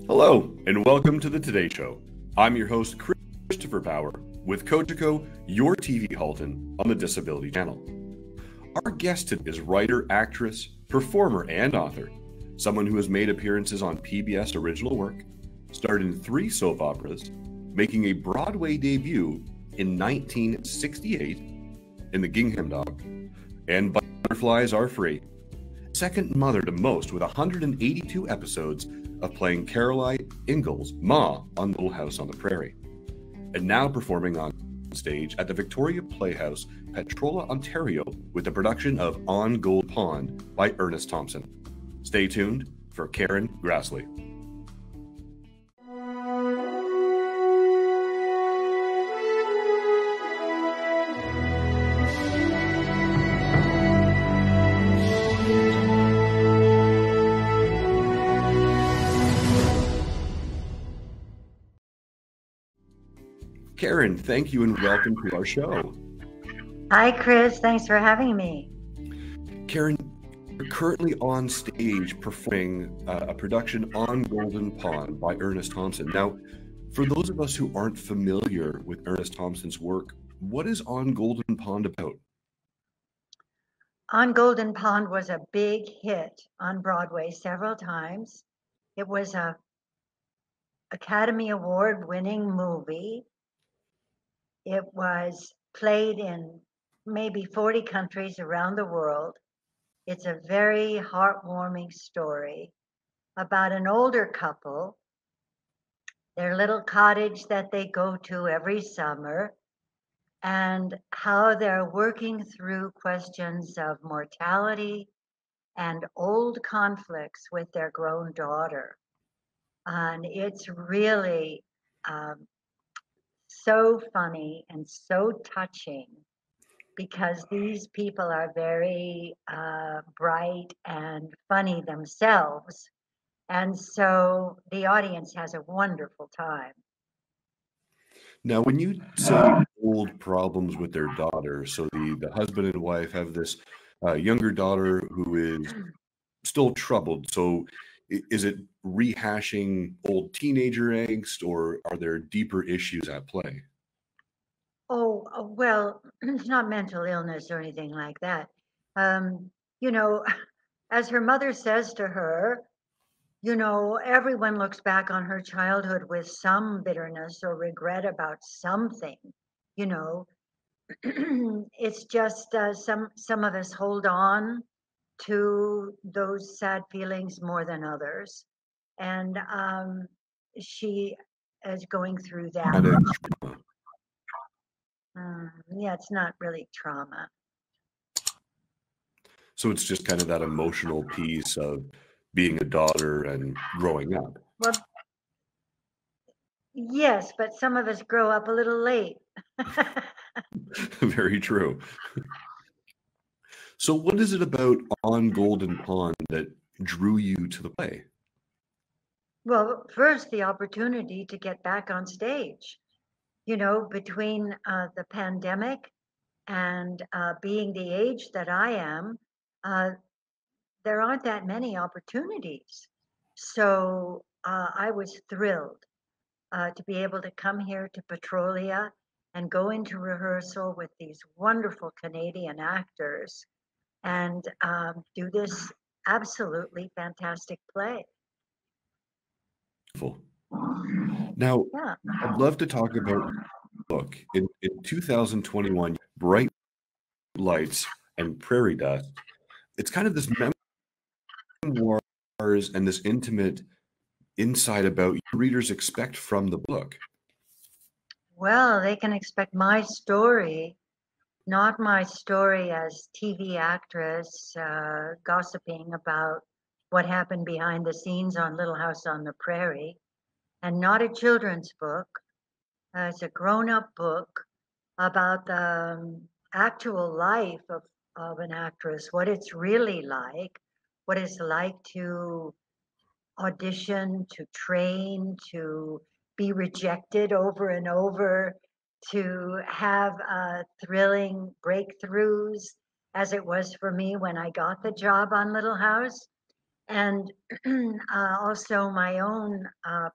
Hello, and welcome to the Today Show. I'm your host, Christopher Power, with Kojiko, your TV Halton, on the Disability Channel. Our guest today is writer, actress, performer, and author, someone who has made appearances on PBS original work, starred in 3 soap operas, making a Broadway debut in 1968 in The Gingham Dog, and Butterflies Are Free. Second mother to most, with 182 episodes of playing Caroline Ingalls' Ma on Little House on the Prairie, and now performing on stage at the Victoria Playhouse, Petrola, Ontario, with the production of On Gold Pond by Ernest Thompson. Stay tuned for Karen Grassle. Karen, thank you and welcome to our show. Hi, Chris. Thanks for having me. Karen, you're currently on stage performing a production On Golden Pond by Ernest Thompson. Now, for those of us who aren't familiar with Ernest Thompson's work, what is On Golden Pond about? On Golden Pond was a big hit on Broadway several times. It was a Academy Award winning movie. It was played in maybe 40 countries around the world. It's a very heartwarming story about an older couple, their little cottage that they go to every summer, and how they're working through questions of mortality and old conflicts with their grown daughter. And it's really so funny and so touching because these people are very bright and funny themselves. And so the audience has a wonderful time. Now, when you say old problems with their daughter, so the husband and wife have this younger daughter who is still troubled. So is it rehashing old teenager angst, or are there deeper issues at play? Oh, well, it's not mental illness or anything like that. You know, as her mother says to her, you know, everyone looks back on her childhood with some bitterness or regret about something, you know. It's just some of us hold on to those sad feelings more than others. And she is going through that. Kind of trauma. Yeah, it's not really trauma. So it's just kind of that emotional piece of being a daughter and growing up. Well, yes, but some of us grow up a little late. Very true. So what is it about On Golden Pond that drew you to the play? Well, first, the opportunity to get back on stage. You know, between the pandemic and being the age that I am, there aren't that many opportunities. So I was thrilled to be able to come here to Petrolia and go into rehearsal with these wonderful Canadian actors and do this absolutely fantastic play. Now, Yeah. I'd love to talk about the book. In 2021, Bright Lights and Prairie Dust. It's kind of this memoirs and this intimate insight about what readers expect from the book. Well, they can expect my story, not my story as TV actress gossiping about what happened behind the scenes on Little House on the Prairie, and not a children's book. It's a grown-up book about the actual life of an actress, what it's really like, what it's like to audition, to train, to be rejected over and over, to have thrilling breakthroughs, as it was for me when I got the job on Little House. and also my own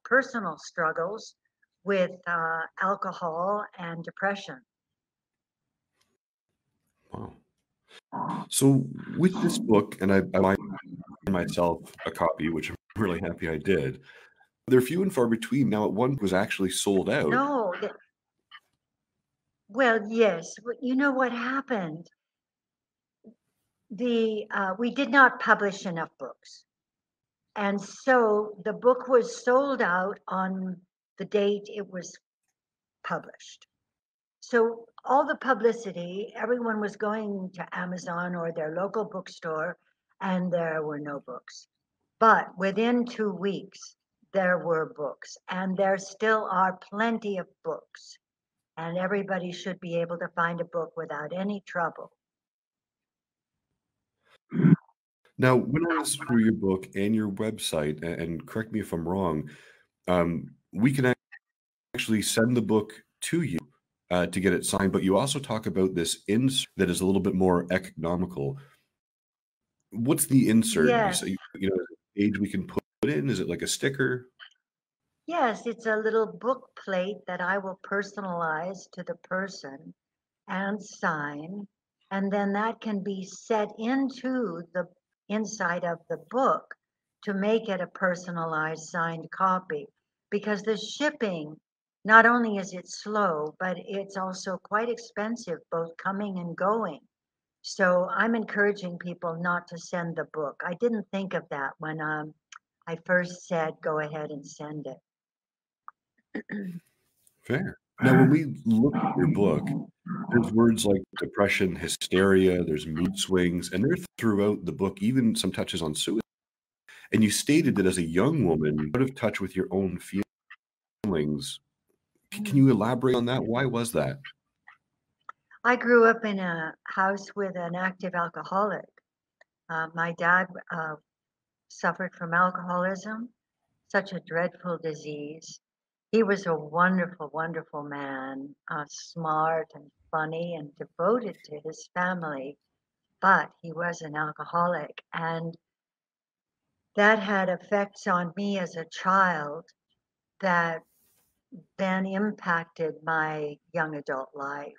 personal struggles with alcohol and depression. Wow. So with this book, and I bought myself a copy, which I'm really happy I did. They're few and far between now. At one was actually sold out. No, well, yes. You know what happened? We did not publish enough books, and so the book was sold out on the date it was published. So all the publicity, everyone was going to Amazon or their local bookstore, and there were no books. But within 2 weeks, there were books, and there still are plenty of books, and everybody should be able to find a book without any trouble. Now, when I was through your book and your website, and correct me if I'm wrong, we can actually send the book to you to get it signed, but you also talk about this insert that is a little bit more economical. What's the insert? You Yes, say, you know, age we can put in? Is it like a sticker? yes, it's a little book plate that I will personalize to the person and sign, and then that can be set into the inside of the book to make it a personalized signed copy. Because the shipping, not only is it slow, but it's also quite expensive, both coming and going. So I'm encouraging people not to send the book. I didn't think of that when I first said go ahead and send it. Fair. Now, when we look at your book, there's words like depression, hysteria, there's mood swings, and they're throughout the book, even some touches on suicide. And you stated that as a young woman, out of touch with your own feelings. Can you elaborate on that? Why was that? I grew up in a house with an active alcoholic. My dad suffered from alcoholism, such a dreadful disease. He was a wonderful, wonderful man, smart and funny and devoted to his family, but he was an alcoholic. And that had effects on me as a child that then impacted my young adult life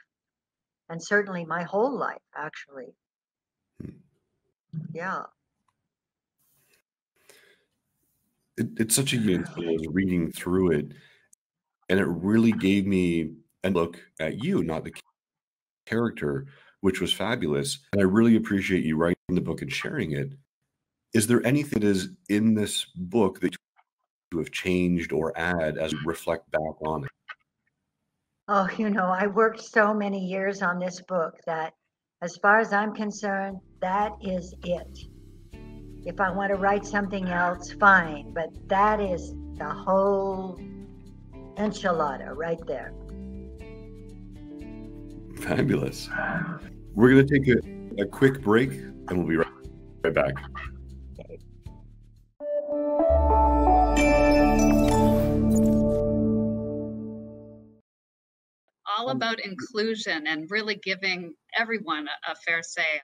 and certainly my whole life, actually. Yeah. It's such a unique thing. I was reading through it, and it really gave me a look at you, not the character, which was fabulous. And I really appreciate you writing the book and sharing it. Is there anything that is in this book that you have changed or add as you reflect back on it? Oh, I worked so many years on this book that, as far as I'm concerned, that is it. If I want to write something else, fine, but that is the whole enchilada right there. Fabulous. We're going to take a quick break, and we'll be right back. Okay. All about inclusion and really giving everyone a fair say.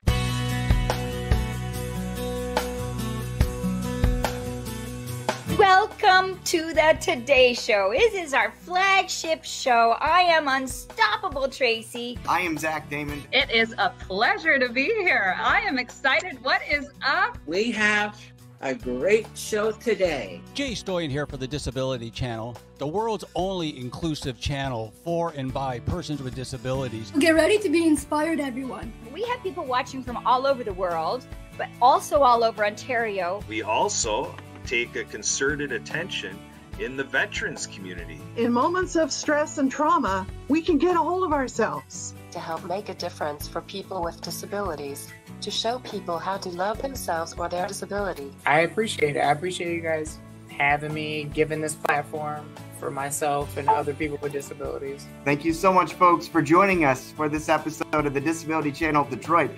Welcome to the Today Show. This is our flagship show. I am Unstoppable Tracy. I am Zach Damon. It is a pleasure to be here. I am excited. What is up? We have a great show today. Jay Stoyan here for the Disability Channel, the world's only inclusive channel for and by persons with disabilities. Get ready to be inspired, everyone. We have people watching from all over the world, but also all over Ontario. We also take a concerted attention in the veterans community. In moments of stress and trauma, we can get a hold of ourselves. To help make a difference for people with disabilities, to show people how to love themselves or their disability. I appreciate it. I appreciate you guys having me, giving this platform for myself and other people with disabilities. Thank you so much, folks, for joining us for this episode of the Disability Channel of Detroit.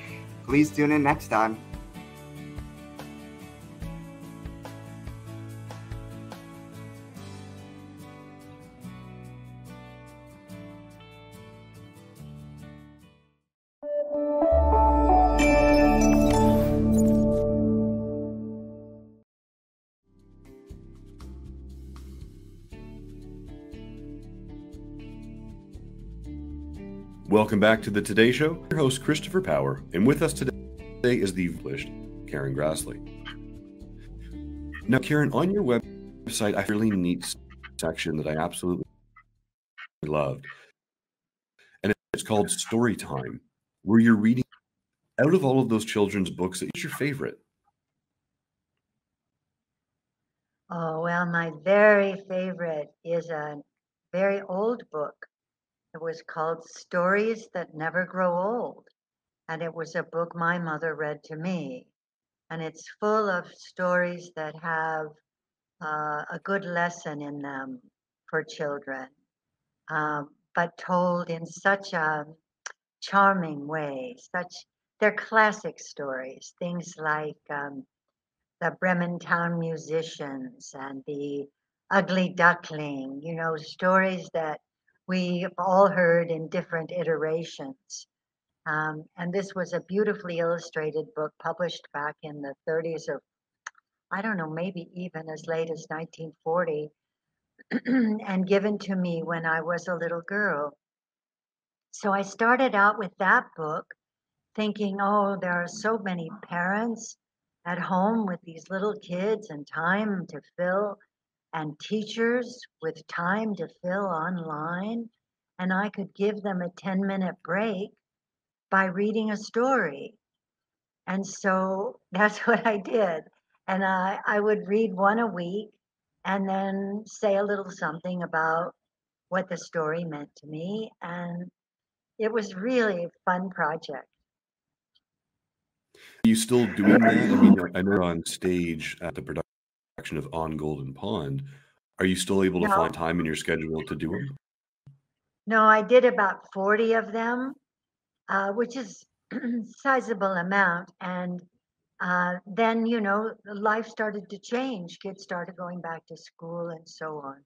Please tune in next time. Welcome back to the Today Show. Your host, Christopher Power, and with us today is the published Karen Grassle. Now, Karen, on your website, I have a really neat section that I absolutely loved, and it's called Story Time, where you're reading out of all of those children's books. What's your favorite? Oh, well, my very favorite is a very old book. It was called Stories That Never Grow Old. And it was a book my mother read to me. And it's full of stories that have a good lesson in them for children, but told in such a charming way. They're classic stories, things like the Bremen Town Musicians and the Ugly Duckling, you know, stories that we've all heard in different iterations. And this was a beautifully illustrated book published back in the 30s, or I don't know, maybe even as late as 1940, and given to me when I was a little girl. So I started out with that book thinking, oh, there are so many parents at home with these little kids and time to fill, and teachers with time to fill online, and I could give them a 10-minute break by reading a story. And so that's what I did. And I would read one a week and then say a little something about what the story meant to me. And it was really a fun project. Are you still doing that? I mean, I know you're on stage at the production of On Golden Pond. Are you still able to find time in your schedule to do them? No, I did about 40 of them, which is a sizable amount. And then, you know, life started to change. Kids started going back to school and so on.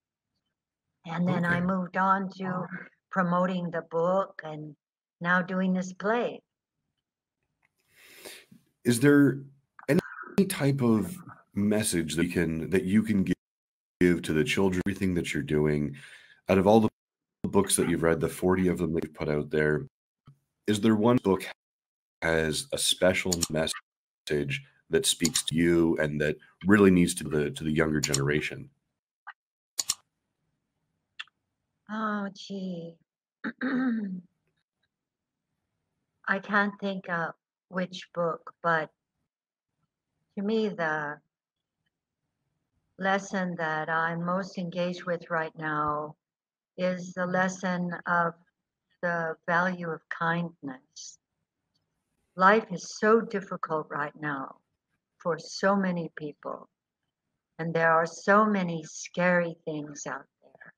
And then I moved on to promoting the book and now doing this play. Is there any type of message that you can give to the children, everything that you're doing? Out of all the books that you've read, the 40 of them that you've put out there, is there one book has a special message that speaks to you and that really needs to the younger generation? Oh, gee. I can't think of which book, but to me, the lesson that I'm most engaged with right now is the lesson of the value of kindness. Life is so difficult right now for so many people, and there are so many scary things out there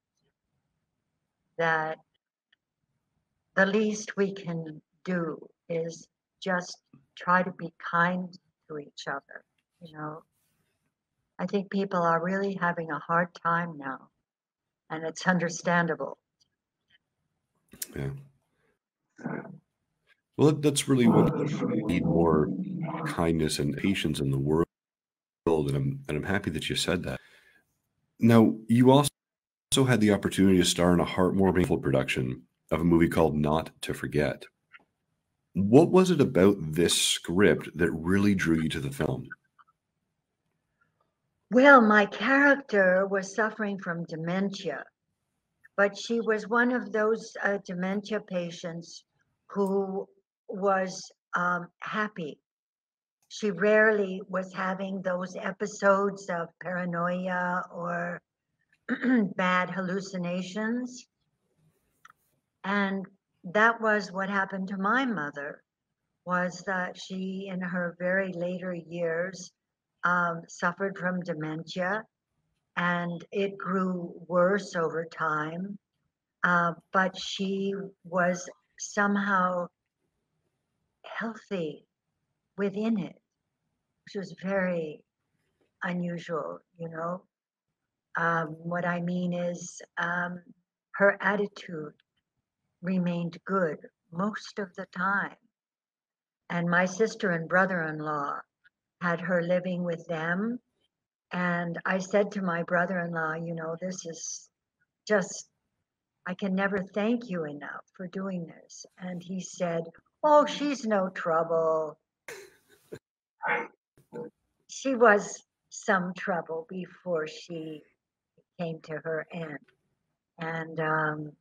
that the least we can do is just try to be kind to each other. You know, I think people are really having a hard time now, and it's understandable. Yeah. Well, that's really what we need, more kindness and patience in the world, and I'm happy that you said that. Now, you also had the opportunity to star in a heartwarming production of a movie called Not to Forget. What was it about this script that really drew you to the film? Well, my character was suffering from dementia, but she was one of those dementia patients who was happy. She rarely was having those episodes of paranoia or bad hallucinations. And that was what happened to my mother, was that she, in her very later years, suffered from dementia, and it grew worse over time. But she was somehow healthy within it, which was very unusual, you know. What I mean is her attitude remained good most of the time. And my sister and brother-in-law had her living with them. And I said to my brother-in-law, you know, this is just, I can never thank you enough for doing this. And he said, oh, she's no trouble. She was some trouble before she came to her end. And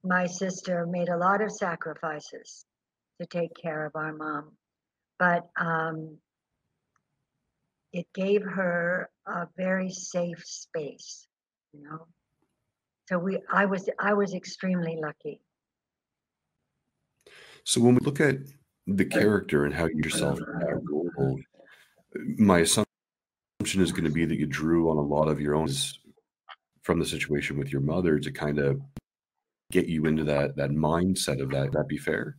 my sister made a lot of sacrifices to take care of our mom, but it gave her a very safe space, you know. So I was extremely lucky. So when we look at the character and how you yourself are global, my assumption is going to be that you drew on a lot of your own from the situation with your mother to kind of get you into that mindset of that. Would that be fair?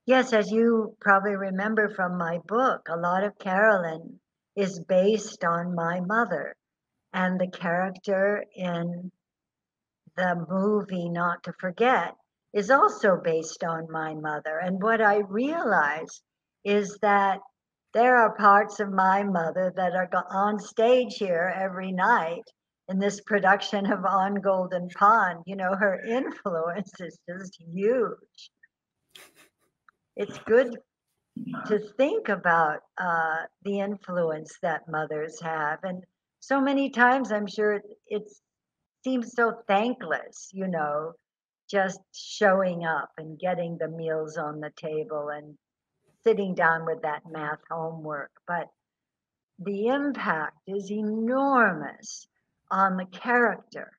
Yes, as you probably remember from my book, a lot of Carolyn is based on my mother, and the character in the movie Not to Forget is also based on my mother. And what I realize is that there are parts of my mother that are on stage here every night in this production of On Golden Pond. You know, her influence is just huge. It's good to think about the influence that mothers have. And so many times I'm sure it seems so thankless, you know, just showing up and getting the meals on the table and sitting down with that math homework. But the impact is enormous on the character.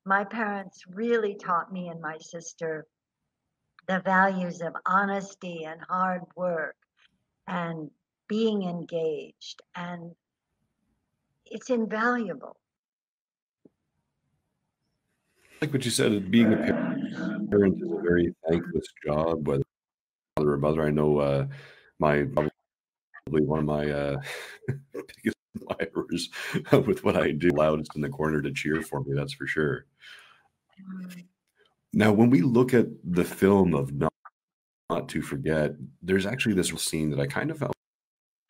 My parents really taught me and my sister the values of honesty and hard work and being engaged, and it's invaluable. Like what you said, being a parent is a very thankless job, whether father or mother. I know probably one of my biggest admirers with what I do, loudest in the corner to cheer for me, that's for sure. Now, when we look at the film of Not to Forget, there's actually this scene that I kind of fell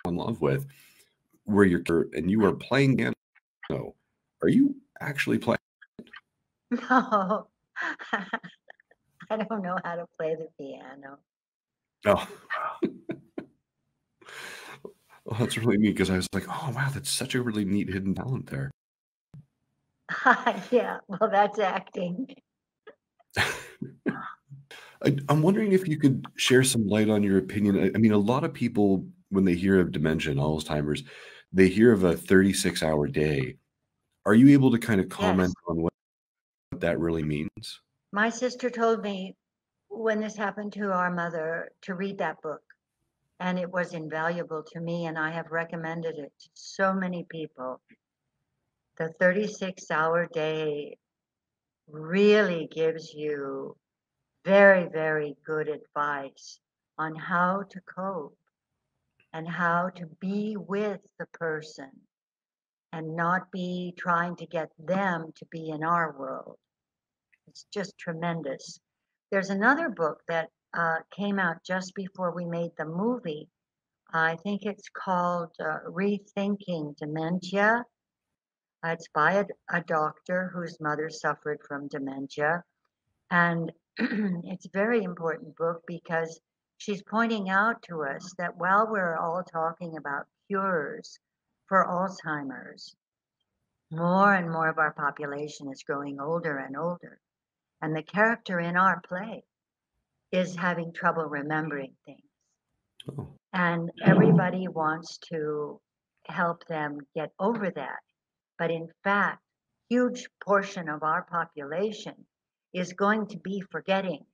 in love with, where you are playing piano. Are you actually playing? No, I don't know how to play the piano. Oh. Well, that's really neat, because I was like, oh, wow, that's such a really neat hidden talent there. Yeah, well, that's acting. I'm wondering if you could share some light on your opinion. I mean, a lot of people, when they hear of dementia and Alzheimer's, they hear of a 36-hour day. Are you able to kind of comment on what that really means? My sister told me when this happened to our mother to read that book, and it was invaluable to me, and I have recommended it to so many people. The 36-hour day really gives you very, very good advice on how to cope and how to be with the person and not be trying to get them to be in our world. It's just tremendous. There's another book that came out just before we made the movie. I think it's called Rethinking Dementia. It's by a doctor whose mother suffered from dementia. And it's a very important book because she's pointing out to us that while we're all talking about cures for Alzheimer's, more and more of our population is growing older and older. And the character in our play is having trouble remembering things. Oh. And everybody wants to help them get over that. But in fact, huge portion of our population is going to be forgetting.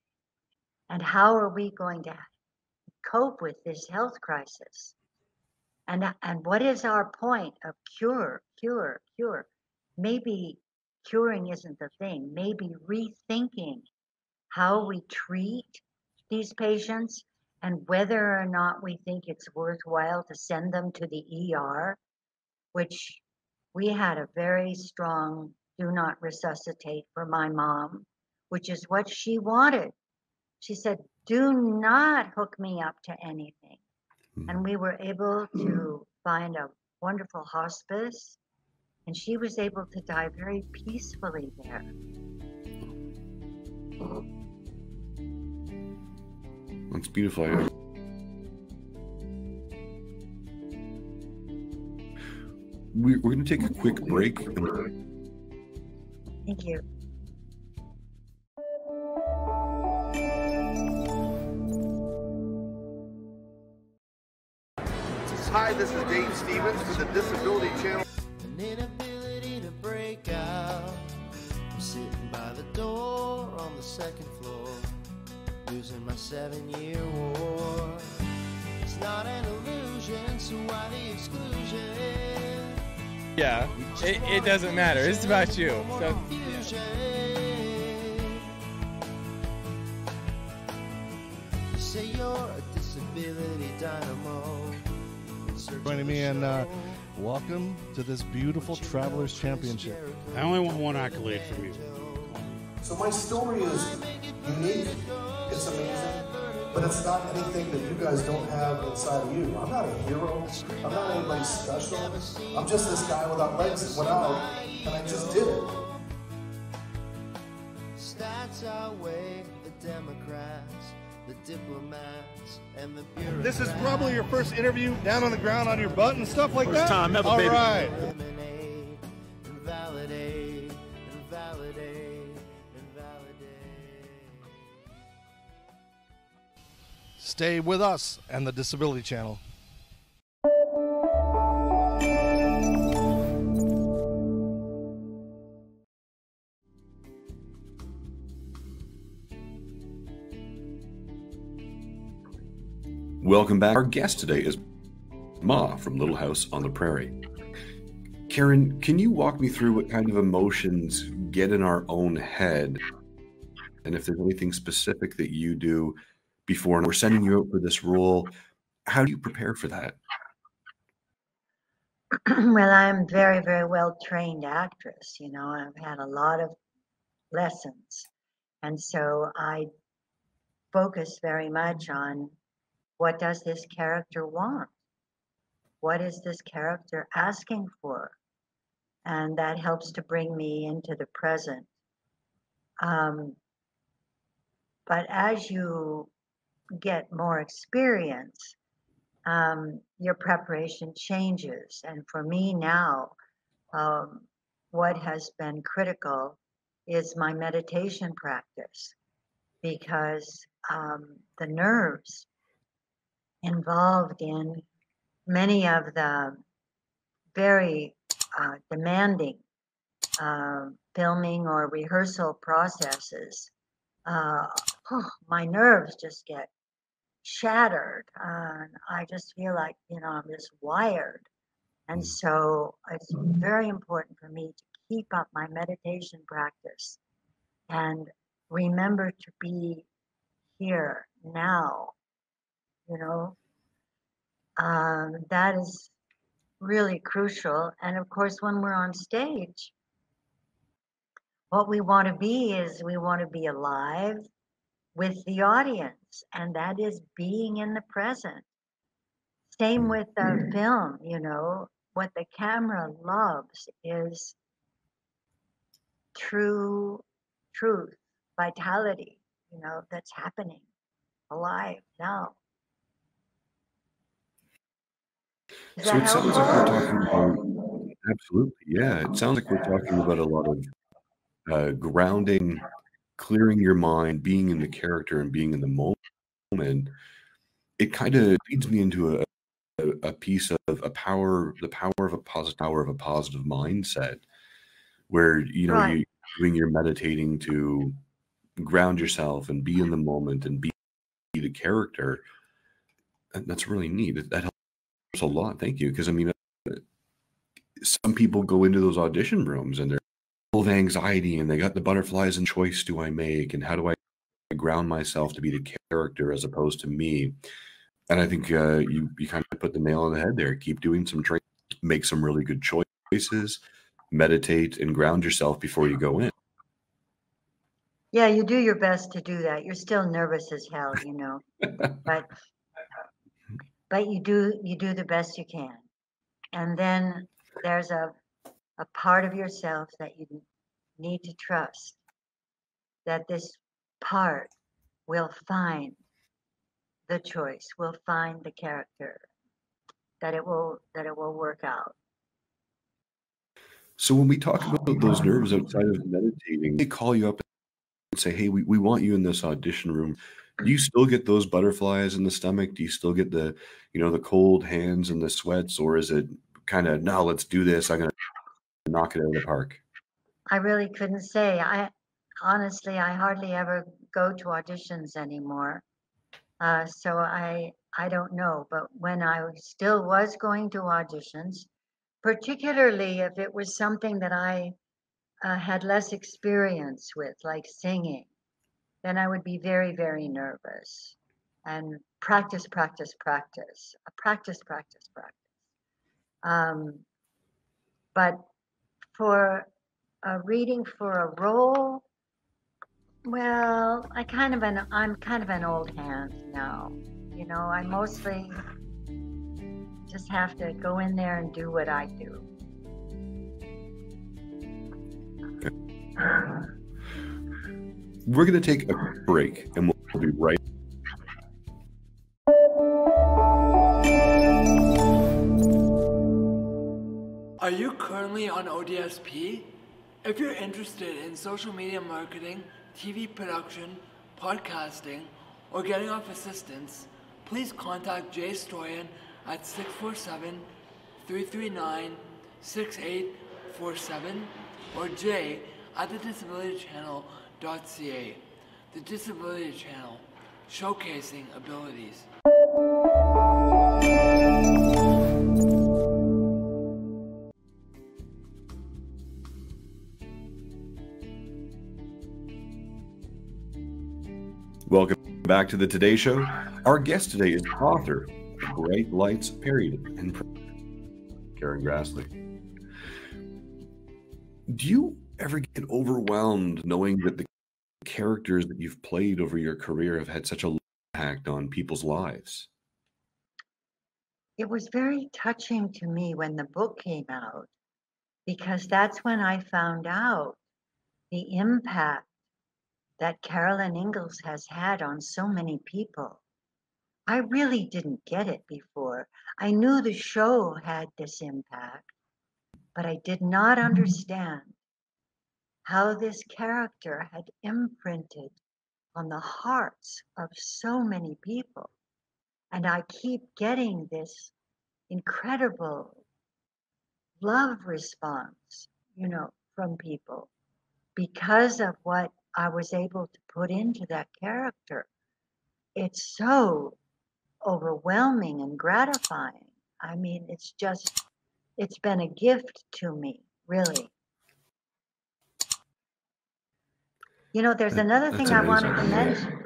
And how are we going to cope with this health crisis? And what is our point of cure? Maybe curing isn't the thing. Maybe rethinking how we treat these patients and whether or not we think it's worthwhile to send them to the ER, which we had a very strong do not resuscitate for my mom, which is what she wanted. She said, do not hook me up to anything. And we were able to find a wonderful hospice And she was able to die very peacefully there. That's beautiful. We're going to take a quick break. Thank you. Hi, this is Dave Stevens for the Disability Channel. An inability to break out. I'm sitting by the door on the second floor, losing my 7-year war. It's not an illusion, so why the exclusion? Yeah, it doesn't matter. It's about you. So, you say you're a disability dynamo. Joining me, and welcome to this beautiful Travelers Championship. I only want one accolade from you. So my story is unique, it's amazing, but it's not anything that you guys don't have inside of you. I'm not a hero, I'm not anybody special. I'm just this guy without legs that went out, and I just did it. Stats outweigh the Democrats, the diplomats, and the bureaucrats. This is probably your first interview down on the ground on your butt and stuff like that? First time ever, All baby. right. Eliminate, invalidate, invalidate, invalidate. Stay with us and the Disability Channel. Welcome back. Our guest today is Ma from Little House on the Prairie. Karen, can you walk me through what kind of emotions get in our own head? And if there's anything specific that you do before, and we're sending you out for this role, how do you prepare for that? Well, I'm very, very well trained actress. You know, I've had a lot of lessons. And so I focus very much on what does this character want? What is this character asking for? And that helps to bring me into the present. But as you get more experience, your preparation changes. And for me now, what has been critical is my meditation practice, because the nerves involved in many of the very demanding filming or rehearsal processes, my nerves just get shattered. I just feel like, you know, I'm just wired. And so it's very important for me to keep up my meditation practice and remember to be here now. You know, that is really crucial. And of course, when we're on stage, what we want to be is we want to be alive with the audience, and that is being in the present. Same with the film, you know, what the camera loves is truth, vitality, you know, that's happening alive now. So it sounds like we're talking about, absolutely, yeah. It sounds like we're talking about a lot of grounding, clearing your mind, being in the character and being in the moment. It kind of leads me into a piece of the power of a positive mindset, where, you know, Right. you're doing your meditating to ground yourself and be in the moment and be the character. And that's really neat. That helps a lot. Thank you. Because I mean, some people go into those audition rooms and they're full of anxiety and they got the butterflies and choice do I make and how do I ground myself to be the character as opposed to me. And I think you kind of put the nail on the head there. Keep doing some training, make some really good choices, meditate and ground yourself before you go in. Yeah, you do your best to do that. You're still nervous as hell, you know, but you do the best you can. And then there's a a part of yourself that you need to trust, that this part will find the choice, will find the character, that it will work out. So when we talk about those nerves outside of meditating, they call you up and say, hey, we want you in this audition room. Do you still get those butterflies in the stomach? Do you still get the, the cold hands and the sweats? Or is it kind of, no, let's do this. I'm going to knock it out of the park? I really couldn't say. Honestly, I hardly ever go to auditions anymore. So I don't know. But when I still was going to auditions, particularly if it was something that I had less experience with, like singing, then I would be very, very nervous and practice. But for reading for a role, well, I'm kind of an old hand now. I mostly just have to go in there and do what I do. We're going to take a break and we'll be right. Are you currently on ODSP? If you're interested in social media marketing, TV production, podcasting, or getting off assistance, please contact Jay Stoyan at 647-339-6847 or Jay at thedisabilitychannel.ca. The Disability Channel, showcasing abilities. Welcome back to the Today Show. Our guest today is author of Bright Lights, Period, and Karen Grassle. Do you ever get overwhelmed knowing that the characters that you've played over your career have had such a impact on people's lives? It was very touching to me when the book came out, because that's when I found out the impact that Carolyn Ingalls has had on so many people. I really didn't get it before. I knew the show had this impact, but I did not understand how this character had imprinted on the hearts of so many people. And I keep getting this incredible love response, from people because of what I was able to put into that character. It's so overwhelming and gratifying. I mean, it's been a gift to me, really. There's another thing I wanted to mention.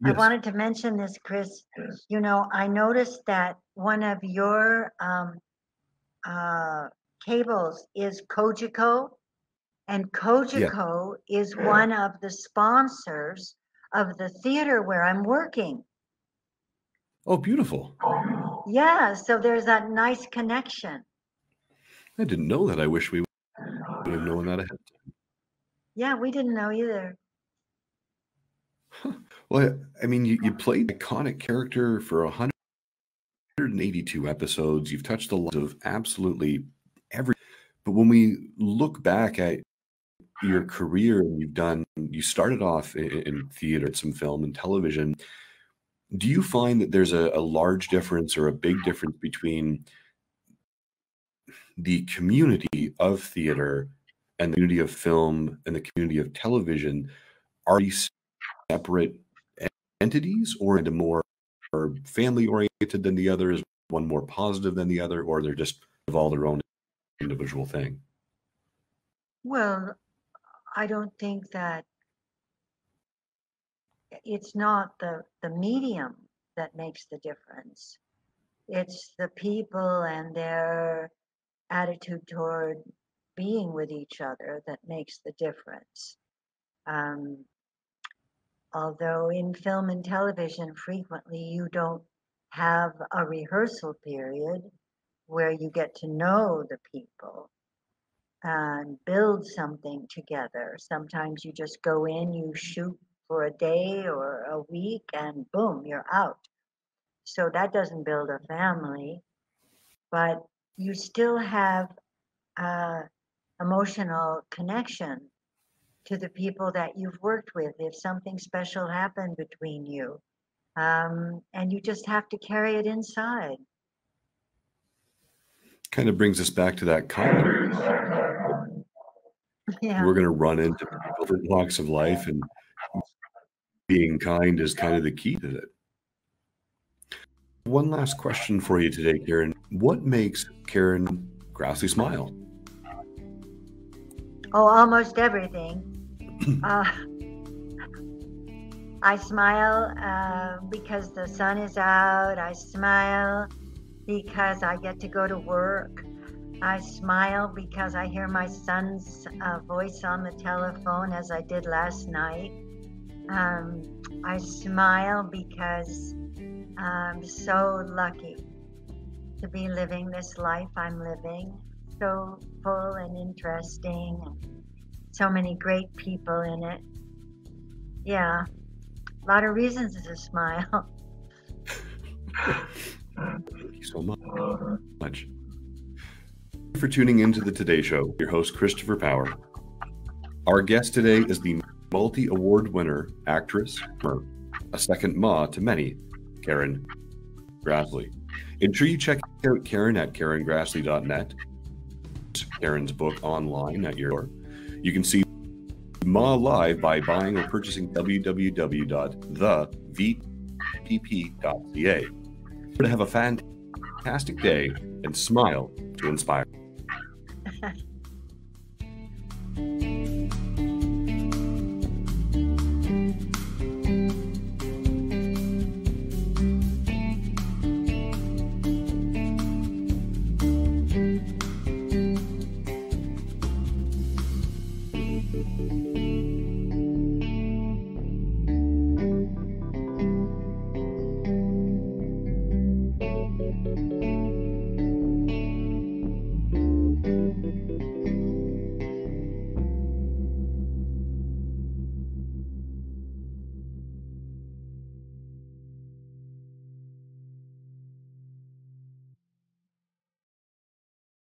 Yes. I wanted to mention this, Chris. I noticed that one of your cables is Kojiko, and Kojiko is one of the sponsors of the theater where I'm working. Oh, beautiful. Yeah, so there's that nice connection. I didn't know that. I wish we would have known that ahead of time. Yeah, we didn't know either. Huh. Well, I mean, you played an iconic character for 182 episodes. You've touched the lives of absolutely every. But when we look back at your career, and you started off in theater, some film and television. Do you find that there's a large difference or a big difference between the community of theater and the community of film and the community of television? Are these separate entities, or into more family oriented than the other? Is one more positive than the other, or they're just all their own individual thing? Well, I don't think that it's not the medium that makes the difference. It's the people and their attitude toward being with each other that makes the difference. Although in film and television, frequently you don't have a rehearsal period where you get to know the people. and build something together. Sometimes you just go in, you shoot for a day or a week, and boom, you're out. So that doesn't build a family, but you still have emotional connection to the people that you've worked with if something special happened between you. And you just have to carry it inside. Kind of brings us back to that kindness. Yeah. We're going to run into different walks of life, and being kind is kind of the key to it. One last question for you today, Karen. What makes Karen Grassle smile? Oh, almost everything. I smile because the sun is out. I smile because I get to go to work. I smile because I hear my son's voice on the telephone, as I did last night. I smile because I'm so lucky to be living this life I'm living. So full and interesting, and so many great people in it. Yeah, a lot of reasons to smile. Thank you so much. Thank you for tuning into the Today Show. Your host, Christopher Power. Our guest today is the multi-award winner, actress, a second ma to many, Karen Grassle. Ensure you check out Karen at karengrassle.net. Karen's book online at your door. You can see Ma live by buying or purchasing www.thevpp.ca. To have a fantastic day and smile to inspire.